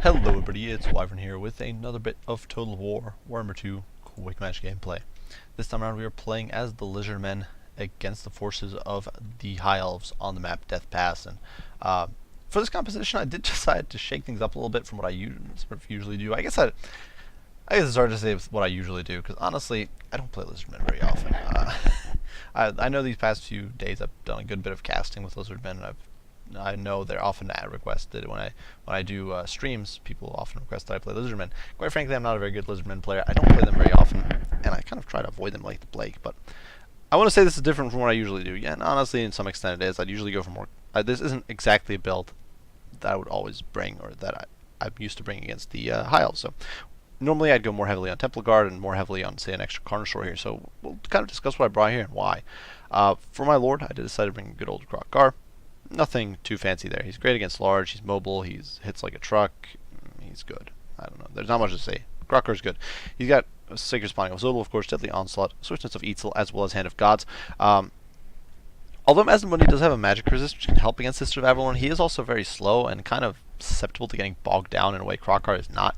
Hello everybody, it's Wyvern here with another bit of Total War Warhammer 2 Quick Match gameplay. This time around we are playing as the Lizardmen against the forces of the High Elves on the map Death Pass. And for this composition I did decide to shake things up a little bit from what I usually do. I guess it's hard to say what I usually do, because honestly, I don't play Lizardmen very often. I know these past few days I've done a good bit of casting with Lizardmen, and I know they're often requested when I do streams. People often request that I play Lizardmen. Quite frankly, I'm not a very good Lizardmen player. I don't play them very often, and I kind of try to avoid them like the plague. But I want to say this is different from what I usually do. Yeah, and honestly, in some extent it is. I'd usually go for more. This isn't exactly a build that I would always bring, or that I'm used to bringing against the High Elves. So normally I'd go more heavily on Temple Guard and more heavily on, say, an extra Carnosaur here. So we'll kind of discuss what I brought here and why. For my Lord, I did decide to bring a good old Croc-Gar. Nothing too fancy there. He's great against large, he's mobile, he hits like a truck, he's good. I don't know, there's not much to say. Croc-Gar's good. He's got Sacred Spawning of Zodal, of course, Deadly Onslaught, Swiftness of Eitzel, as well as Hand of Gods. Although Mazdamundi does have a magic resist, which can help against Sister of Avalon, he is also very slow and kind of susceptible to getting bogged down in a way Croc-Gar is not.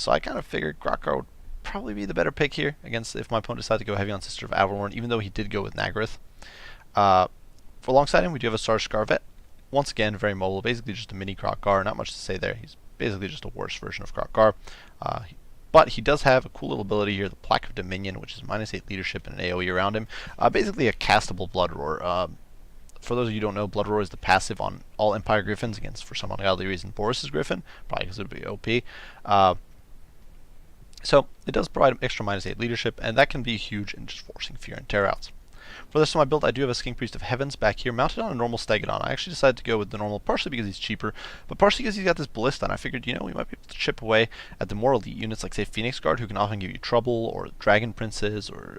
So I kind of figured Croc-Gar would probably be the better pick here against if my opponent decided to go heavy on Sister of Avalon, even though he did go with Nagaryth. For alongside him, we do have a Scar Vet. Once again, very mobile, basically just a mini Croc-Gar. Not much to say there. He's basically just a worse version of Croc-Gar. But he does have a cool little ability here, the Plaque of Dominion, which is -8 leadership and an AoE around him. Basically a castable Blood Roar. For those of you who don't know, Blood Roar is the passive on all Empire Griffins against, for some ungodly reason, Boris's Griffin, probably because it would be OP. So it does provide extra -8 leadership, and that can be huge in just forcing Fear and Terror outs. For the rest of my build, I do have a Skink Priest of Heavens back here, mounted on a normal Stegadon. I actually decided to go with the normal, partially because he's cheaper, but partially because he's got this Ballista, and I figured, you know, we might be able to chip away at the more elite units, like, say, Phoenix Guard, who can often give you trouble, or Dragon Princes, or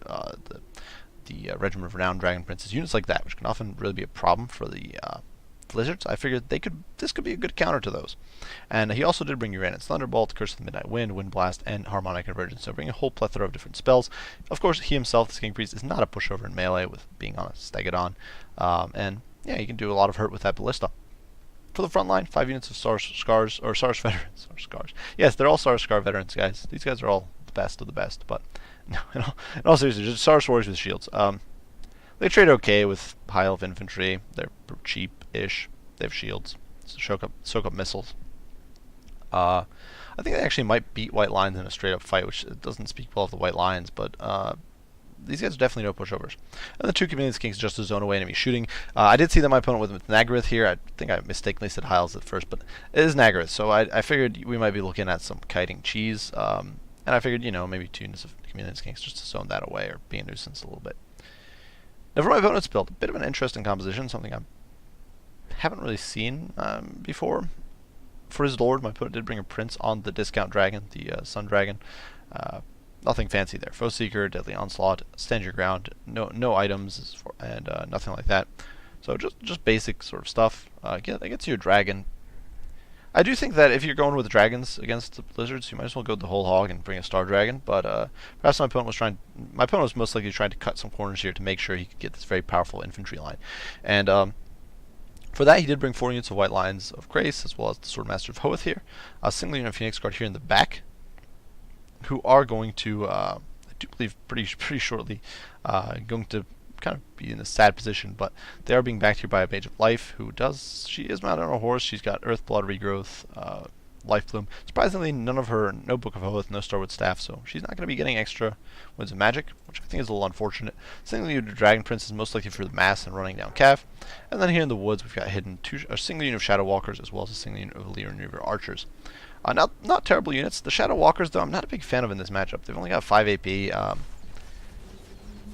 the Regiment of Renowned Dragon Princes, units like that, which can often really be a problem for the Lizards. I figured this could be a good counter to those. And he also did bring Uranus Thunderbolt, Curse of the Midnight Wind, Wind Blast, and Harmonic Convergence, so bring a whole plethora of different spells. Of course, he himself, the Skink Priest, is not a pushover in melee with being on a Stegadon, and yeah, you can do a lot of hurt with that Ballista. For the front line, 5 units of Sars veterans. Yes, they're all Scar veterans, guys. These guys are all the best of the best, but no, in all seriousness, just Sars warriors with shields. They trade okay with High Elf infantry. They're cheap-ish. They have shields. So soak up missiles. I think they actually might beat White Lions in a straight-up fight, which doesn't speak well of the White Lions, but these guys are definitely no pushovers. And the 2 Chameleon Skinks just to zone away enemy shooting. I did see that my opponent with Nagaryth here. I think I mistakenly said High Elves at first, but it is Nagaryth, so I figured we might be looking at some kiting cheese. And I figured, you know, maybe 2 units of Chameleon Skinks just to zone that away or be a nuisance a little bit. Now for my opponent's build, a bit of an interesting composition, something I haven't really seen before. For his Lord, my opponent did bring a Prince on the Discount Dragon, the Sun Dragon. Nothing fancy there. Foe Seeker, Deadly Onslaught, Stand Your Ground, no items, and nothing like that. So just basic sort of stuff. It gets you a dragon. I do think that if you're going with dragons against the Lizards, you might as well go the whole hog and bring a Star Dragon. But perhaps my opponent was most likely trying to cut some corners here to make sure he could get this very powerful infantry line. And for that, he did bring 4 units of White Lions of Grace, as well as the Swordmaster of Hoeth here. A single unit of Phoenix Guard here in the back, who are going to, I do believe, pretty shortly, going to kind of be in a sad position, but they are being backed here by a Mage of Life, she is mounted on a horse. She's got Earth Blood Regrowth, Life Bloom. Surprisingly, no Book of Hoeth, no Starwood Staff, so she's not going to be getting extra Winds of Magic, which I think is a little unfortunate. Single unit of Dragon Prince is most likely for the mass and running down Cav. And then here in the woods, we've got hidden a single unit of Shadow Walkers, as well as a single unit of Lear Maneuver Archers. Not terrible units. The Shadow Walkers, though, I'm not a big fan of in this matchup. They've only got 5 AP.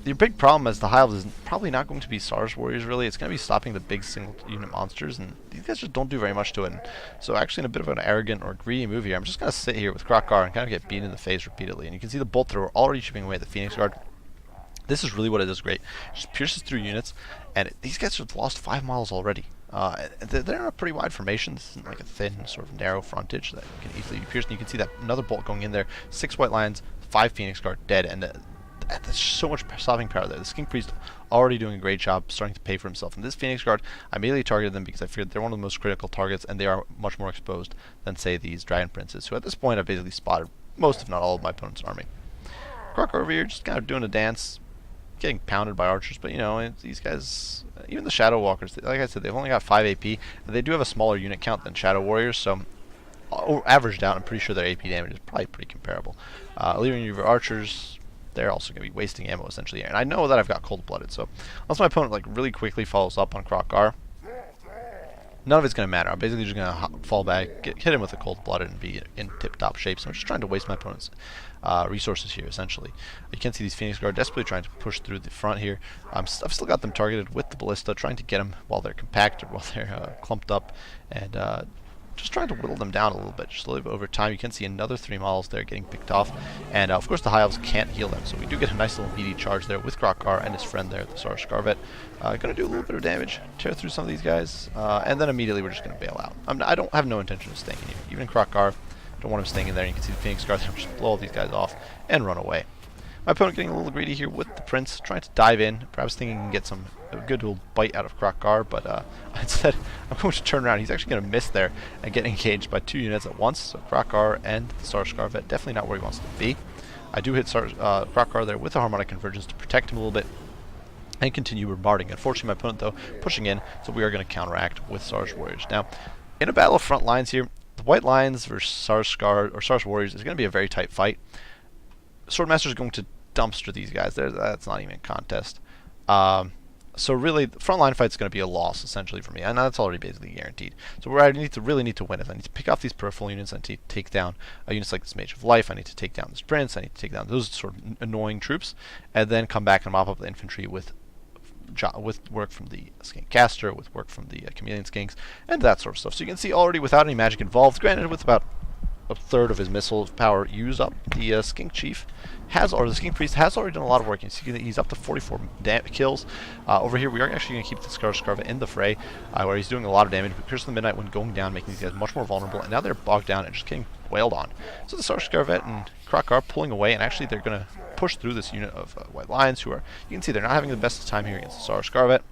Your big problem as the High Elves is probably not going to be Sars Warriors, really. It's going to be stopping the big single unit monsters, and these guys just don't do very much to it. And so actually in a bit of an arrogant or greedy move here, I'm just going to sit here with Croc-Gar and kind of get beat in the face repeatedly. And you can see the Bolt Thrower already chipping away at the Phoenix Guard. This is really what it does great. It just pierces through units, and these guys have lost 5 miles already. They're in a pretty wide formation. This isn't like a thin, sort of narrow frontage that can easily be pierced. And you can see that another bolt going in there. 6 White Lions, 5 Phoenix Guard dead, and there's so much stopping power there. The Skink Priest already doing a great job starting to pay for himself. And this Phoenix Guard, I immediately targeted them because I figured they're one of the most critical targets, and they are much more exposed than, say, these Dragon Princes, who at this point I've basically spotted most, if not all, of my opponent's army. Crocker over here just kind of doing a dance, getting pounded by archers, but you know, these guys, even the Shadow Walkers, like I said, they've only got 5 AP, and they do have a smaller unit count than Shadow Warriors, so averaged out, I'm pretty sure their AP damage is probably pretty comparable. Leaving your archers, they're also going to be wasting ammo essentially here. And I know that I've got cold-blooded, so unless my opponent like really quickly follows up on Crocker, none of it's going to matter. I'm basically just going to fall back, hit him with a cold-blooded, and be in tip-top shape. So I'm just trying to waste my opponent's resources here, essentially. You can see these Phoenix Guard desperately trying to push through the front here. I've still got them targeted with the Ballista, trying to get them while they're compact or while they're clumped up, and just trying to whittle them down a little bit. Just slowly over time, you can see another 3 models there getting picked off, and of course the High Elves can't heal them, so we do get a nice little meaty charge there with Crocker and his friend there, the Sar Scarvet. Gonna do a little bit of damage, tear through some of these guys, and then immediately we're just gonna bail out. I don't have no intention of staying in here. Even Crocker, don't want him staying in there. You can see the Phoenix Guard there, just blow all these guys off and run away. My opponent getting a little greedy here with the Prince, trying to dive in, perhaps thinking he can get a good little bite out of Crocker, but instead I'm going to turn around. He's actually going to miss there and get engaged by 2 units at once, so Crocker and the Sar Scarvet, definitely not where he wants to be. I do hit Crocker there with the Harmonic Convergence to protect him a little bit and continue bombarding. Unfortunately, my opponent, though, pushing in, so we are going to counteract with Sar's Warriors. Now, in a battle of front lines here, the White Lions versus Sar's Warriors is going to be a very tight fight. Swordmaster is going to dumpster these guys. That's not even a contest. So really, the frontline fight is going to be a loss essentially for me, and that's already basically guaranteed. So where I really need to win is I need to pick off these peripheral units. I need to take down units like this Mage of Life. I need to take down this Prince. I need to take down those sort of annoying troops, and then come back and mop up the infantry with work from the Skink Caster, with work from the Chameleon Skinks, and that sort of stuff. So you can see already without any magic involved, granted with about a third of his missile power used up, the Skink Chief the Skink Priest has already done a lot of work. You see that he's up to 44 kills. Over here, we are actually going to keep the Scarvet in the fray, where he's doing a lot of damage. But Curse of the Midnight, when going down, making these guys much more vulnerable, and now they're bogged down and just getting wailed on. So the Scarvet and Croc are pulling away, and actually they're going to push through this unit of White Lions, who are, you can see they're not having the best of time here against the Scarvet.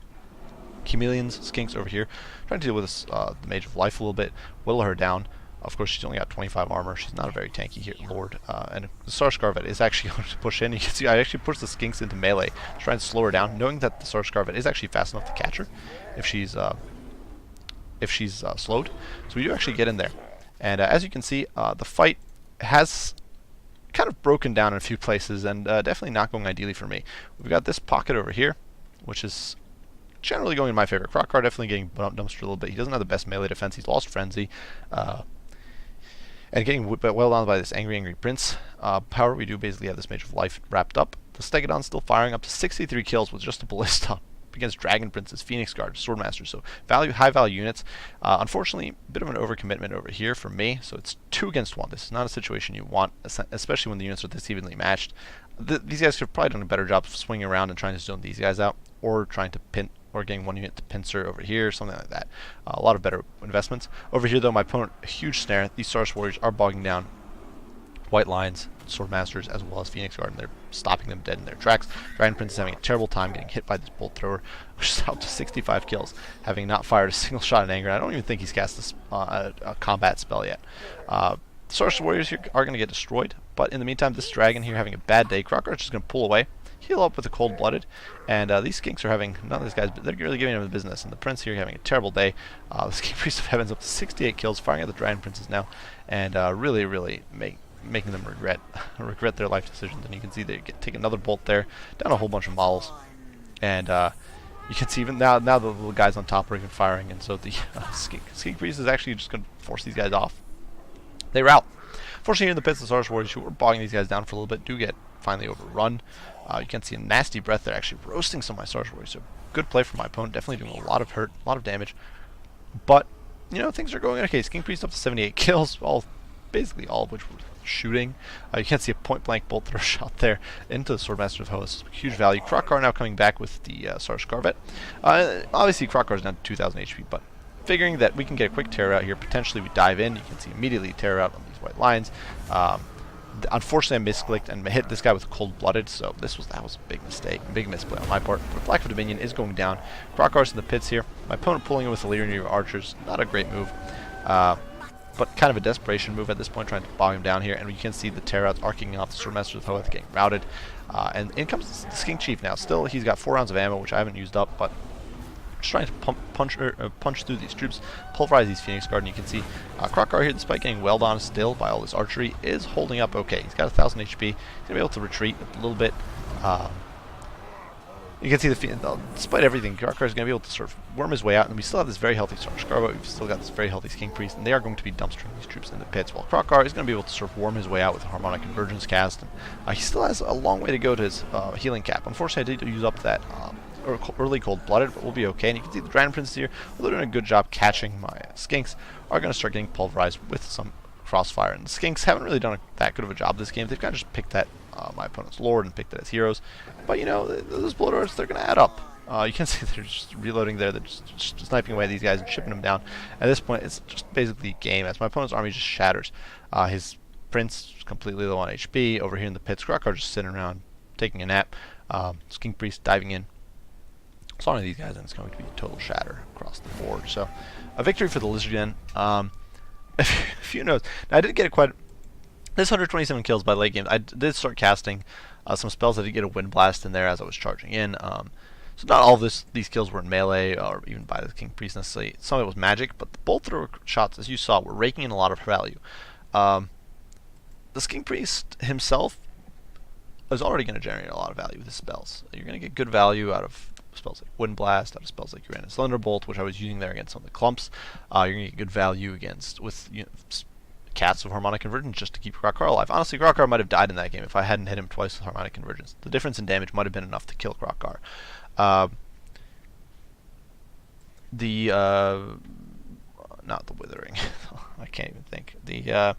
Chameleons, Skinks over here, trying to deal with this, the Mage of Life a little bit, whittle her down. Of course, she's only got 25 armor. She's not a very tanky here, Lord. And the Sar Scarvet is actually going to push in. You can see I actually pushed the Skinks into melee to try and slow her down, knowing that the Sar Scarvet is actually fast enough to catch her if she's slowed. So we do actually get in there. And as you can see, the fight has kind of broken down in a few places, and definitely not going ideally for me. We've got this pocket over here, which is generally going in my favor. Crocker definitely getting dumpstered a little bit. He doesn't have the best melee defense. He's lost Frenzy. And getting well down by this Angry Prince. However, we do basically have this Mage of Life wrapped up. The Stegadon still firing up to 63 kills with just a Ballista against Dragon Princes, Phoenix Guard, Swordmaster. So high value units. Unfortunately, a bit of an overcommitment over here for me. So it's 2 against 1. This is not a situation you want, especially when the units are this evenly matched. These guys could have probably done a better job of swinging around and trying to zone these guys out, or trying to pin, or getting 1 unit to pincer over here, something like that. A lot of better investments. Over here, though, my opponent, a huge snare. These Star Warriors are bogging down White Lions, Swordmasters, as well as Phoenix Guard, and they're stopping them dead in their tracks. Dragon Prince is having a terrible time getting hit by this Bolt Thrower, which is up to 65 kills, having not fired a single shot in anger. I don't even think he's cast a combat spell yet. Star Warriors here are going to get destroyed, but in the meantime, this Dragon here having a bad day. Crocker is just going to pull away, heal up with the Cold-Blooded, and these Skinks are having, none of these guys, but they're really giving him the business, and the Prince here having a terrible day. The Skink Priest of Heaven's up to 68 kills, firing at the Dragon Princes now, and really making them regret their life decisions. And you can see they take another bolt there, down a whole bunch of models, and you can see even now the little guys on top are even firing, and so the Skink Priest is actually just going to force these guys off. They rout. Fortunately, here in the pits, the Star Warriors, who were bogging these guys down for a little bit, do get finally overrun. You can see a nasty breath there, actually roasting some of my Star Warriors. So good play from my opponent, definitely doing a lot of hurt, a lot of damage. But you know, things are going okay. Skink Priest up to 78 kills, basically all of which were shooting. You can see a point-blank bolt throw shot there into the Swordmaster of Hosts. Huge value. Crocker now coming back with the Sar Scarvet. Obviously, Crocker is down to 2,000 HP, but figuring that we can get a quick tear out here, potentially we dive in. You can see immediately tear out on these White Lions. Unfortunately, I misclicked and hit this guy with cold-blooded, so that was a big mistake, big misplay on my part. But Blackfoot Dominion is going down. Krokkar's in the pits here. My opponent pulling in with the Legion of Archers, not a great move, but kind of a desperation move at this point, trying to bog him down here. And you can see the tear outs arcing off the Swordmaster with Hoeth getting routed. And in comes the Skink Chief now. Still, he's got 4 rounds of ammo, which I haven't used up, but just trying to punch through these troops, pulverize these Phoenix Guard, and you can see Krokkar here, despite getting welled on still by all this archery, is holding up okay. He's got 1,000 HP. He's going to be able to retreat a little bit. You can see despite everything, Krokkar is going to be able to sort of worm his way out, and we still have this very healthy Sarge Scarbo. We've still got this very healthy Skink Priest, and they are going to be dumpstering these troops in the pits, while Krokkar is going to be able to sort of worm his way out with a Harmonic Convergence cast. And, he still has a long way to go to his healing cap. Unfortunately, I did use up that early cold-blooded, but we'll be okay. And you can see the Dragon Princes here, although doing a good job catching my Skinks, are going to start getting pulverized with some crossfire. And the Skinks haven't really done that good of a job this game. They've kind of just picked that my opponent's Lord and picked it as heroes. But, you know, those Blood Orbs, they're going to add up. You can see they're just reloading there. They're just sniping away these guys and chipping them down. At this point, it's just basically game as my opponent's army just shatters. His Prince is completely low on HP. Over here in the pits, Krokkar just sitting around taking a nap. Skink Priest diving in. So one of these guys, and it's going to be a total shatter across the board. So, a victory for the Lizardmen. A few notes. Now, I did get quite. This 127 kills by late game. I did start casting some spells. I did get a Wind Blast in there as I was charging in. So not all of these kills were in melee or even by the King Priest necessarily. Some of it was magic, but the bolt thrower shots, as you saw, were raking in a lot of value. The King Priest himself is already going to generate a lot of value with his spells. You're going to get good value out of spells like Wind Blast, out of spells like Uranus Thunderbolt, which I was using there against some of the clumps. You're going to get good value with cats of Harmonic Convergence just to keep Krokkar alive. Honestly, Krokkar might have died in that game if I hadn't hit him twice with Harmonic Convergence. The difference in damage might have been enough to kill Krokkar. Not the Withering. I can't even think. The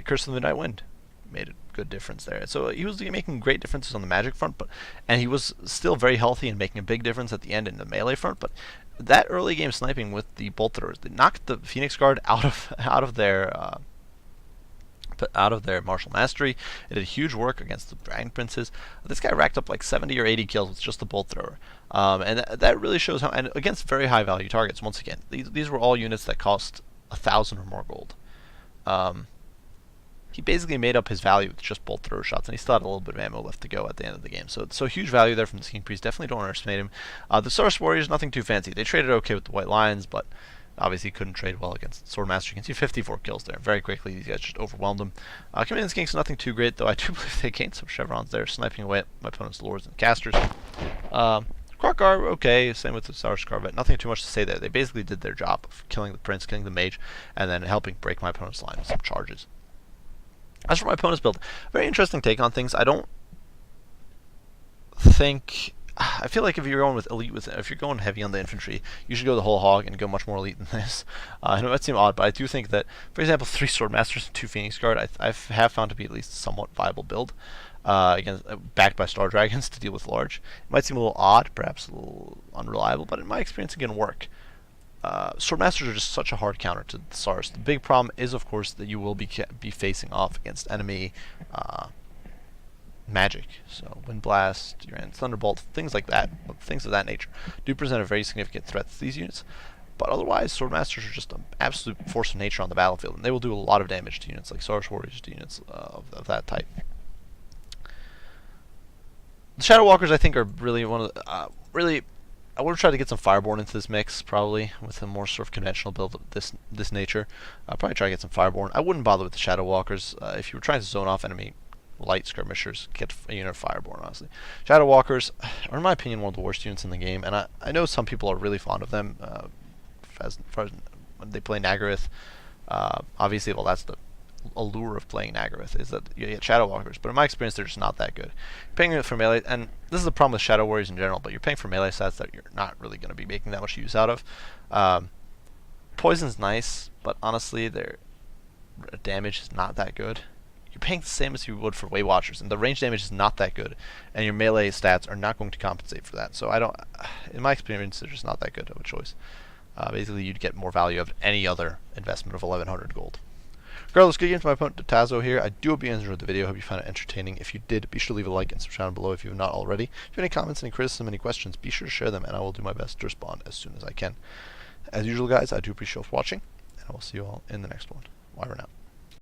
Curse of the Midnight Wind made a good difference there. So he was making great differences on the magic front, and he was still very healthy and making a big difference at the end in the melee front. But that early game sniping with the bolt throwers, they knocked the Phoenix Guard out of their martial mastery. It did huge work against the Dragon Princes. This guy racked up like 70 or 80 kills with just the bolt thrower, and that really shows how. And against very high value targets. Once again, these were all units that cost 1,000 or more gold. He basically made up his value with just bolt thrower shots, and he still had a little bit of ammo left to go at the end of the game. So huge value there from the King Priest. Definitely don't underestimate him. The Source Warriors, nothing too fancy. They traded okay with the White Lions, but obviously couldn't trade well against Swordmaster. You can see 54 kills there. Very quickly, these guys just overwhelmed him. Command Skinks, nothing too great, though. I do believe they gained some chevrons there, sniping away at my opponent's Lords and Casters. Krokkar, okay, same with the Source Scarvet. Nothing too much to say there. They basically did their job of killing the Prince, killing the Mage, and then helping break my opponent's line with some charges. As for my opponent's build, very interesting take on things. I feel like if you're going with elite, if you're going heavy on the infantry, you should go the whole hog and go much more elite than this. I know it might seem odd, but I do think that, for example, 3 Swordmasters and 2 Phoenix Guard, I have found to be at least a somewhat viable build. Backed by Star Dragons to deal with large. It might seem a little odd, perhaps a little unreliable, but in my experience, it can work. Swordmasters are just such a hard counter to the SARS. The big problem is, of course, that you will be facing off against enemy magic. So Wind Blast, Uranus Thunderbolt, things like that, things of that nature, do present a very significant threat to these units. But otherwise, Swordmasters are just an absolute force of nature on the battlefield, and they will do a lot of damage to units like Source Warriors, to units of that type. The Shadow Walkers, I think, are really one of the I would have tried to get some Fireborn into this mix, probably, with a more sort of conventional build of this nature. I'll probably try to get some Fireborn. I wouldn't bother with the Shadow Walkers. If you were trying to zone off enemy light skirmishers, get a unit of Fireborn, honestly. Shadow Walkers are, in my opinion, one of the worst units in the game, and I know some people are really fond of them, as far as when they play Nagaroth. Obviously, well, that's the allure of playing Nagaroth, is that you get Shadow Walkers, but in my experience, they're just not that good. You're paying for melee, and this is the problem with Shadow Warriors in general, but you're paying for melee stats that you're not really going to be making that much use out of. Poison's nice, but honestly, their damage is not that good. You're paying the same as you would for Way Watchers, and the range damage is not that good, and your melee stats are not going to compensate for that. So in my experience, they're just not that good of a choice. Basically, you'd get more value of any other investment of 1,100 gold. Regardless, good game to my opponent Tazo here. I do hope you enjoyed the video. I hope you found it entertaining. If you did, be sure to leave a like and subscribe down below if you have not already. If you have any comments, any criticism, any questions, be sure to share them, and I will do my best to respond as soon as I can. As usual, guys, I do appreciate you watching, and I will see you all in the next one. Wyvern out.